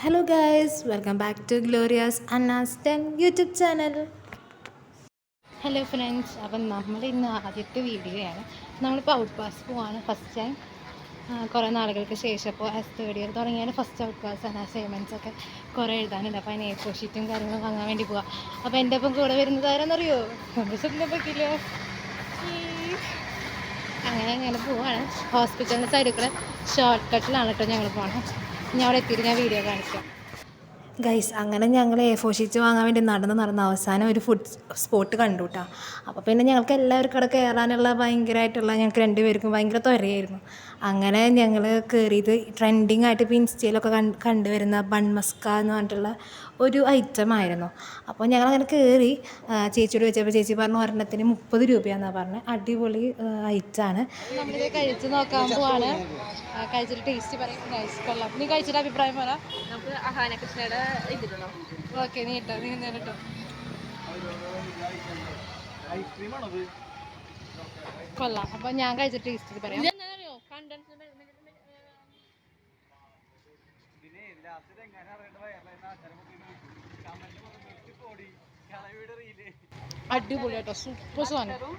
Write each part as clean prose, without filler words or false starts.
Hello guys, welcome back to Glorious Anna's 10 YouTube channel. Hello friends, അപ്പം നമ്മൾ ഇന്ന് ആദ്യത്തെ വീഡിയോ ആണ്. നമ്മളിപ്പോൾ ഔട്ട് പാസ് പോവാണ് ഫസ്റ്റ് ടൈം. കുറേ നാളുകൾക്ക് ശേഷം ഇപ്പോൾ തേർഡ് ഇയർ തുടങ്ങിയാണ് ഫസ്റ്റ് ഔട്ട് പാസ് ആണ്. അസൈൻമെൻറ്റ്സ് ഒക്കെ കുറേ എഴുതാനുണ്ട്. അപ്പോൾ അതിന് A4 ഷീറ്റും കാര്യങ്ങളും വാങ്ങാൻ വേണ്ടി പോവാം. അപ്പോൾ എൻ്റെ ഒപ്പം കൂടെ വരുന്നത് ആരാന്നറിയോ? നമ്മുടെ സ്വന്തം പറ്റില്ല. അങ്ങനെ പോവാണ്. ഹോസ്പിറ്റലിൻ്റെ സൈഡിൽ കൂടെ ഷോർട്ട് കട്ടിലാണ് കേട്ടോ ഞങ്ങൾ പോകണം. ഞാൻ അവിടെ എത്തിയിട്ട് ഞാൻ വീഡിയോ കാണിക്കാം. ഗൈസ്, അങ്ങനെ ഞങ്ങൾ A4 ഷീറ്റ് വാങ്ങാൻ വേണ്ടി നടന്ന അവസാനം ഒരു ഫുഡ് സ്പോട്ട് കണ്ടു കേട്ടോ. അപ്പോൾ പിന്നെ ഞങ്ങൾക്ക് എല്ലാവർക്കും അവിടെ കയറാനുള്ള ഭയങ്കരമായിട്ടുള്ള ഞങ്ങൾക്ക് രണ്ടുപേർക്കും ഭയങ്കര ത്വരയായിരുന്നു. അങ്ങനെ ഞങ്ങൾ കയറിയത് ട്രെൻഡിങ് ആയിട്ട് ഇപ്പോൾ ഇൻസ്റ്റയിലൊക്കെ കണ്ടുവരുന്ന ബൺ മസ്ക എന്ന് പറഞ്ഞിട്ടുള്ള ഒരു ഐറ്റം ആയിരുന്നു. അപ്പോൾ ഞങ്ങളങ്ങനെ കയറി ചേച്ചിയോട് വെച്ചപ്പോൾ ചേച്ചി പറഞ്ഞു ഒരെണ്ണത്തിന് 30 രൂപയാണെന്നാണ് പറഞ്ഞത്. അടിപൊളി ഐറ്റമാണ്. നമ്മളിത് കഴിച്ച് നോക്കാൻ പോവാണ്. കഴിച്ചിട്ട് ടേസ്റ്റ് പറയും. നൈസ്, കൊള്ളാം. നീ കഴിച്ചിട്ട് അഭിപ്രായം പറ. നമുക്ക് അഹാന കൃഷ്ണയുടെ ഇതിട്ടുണ്ടോ? ഓക്കെ, നീ ഇട്ടോ, നീ നേരിട്ടോ. കൊള്ളാം. അപ്പം ഞാൻ കഴിച്ചിട്ട് ടേസ്റ്റ് പറയാം. ഇതെന്താണെന്നറിയോ? കണ്ടൻസ് അടിപൊളി കേട്ടോ, സൂപ്പർ സാധനം.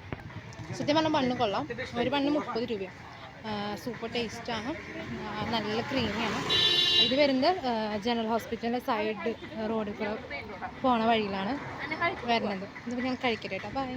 സത്യം പറഞ്ഞാൽ ബണ്ണ് കൊള്ളാം. ഒരു ബണ്ണ് 30 രൂപയാണ്. സൂപ്പർ ടേസ്റ്റാണ്, നല്ല ക്രീമിയാണ്. ഇത് വരുന്നത് ജനറൽ ഹോസ്പിറ്റലിൻ്റെ സൈഡ് റോഡിൽ കൂടെ പോണ വഴിയിലാണ് വരുന്നത്. ഇതിപ്പോൾ ഞാൻ കഴിക്കട്ടെ കേട്ടോ. ബൈ.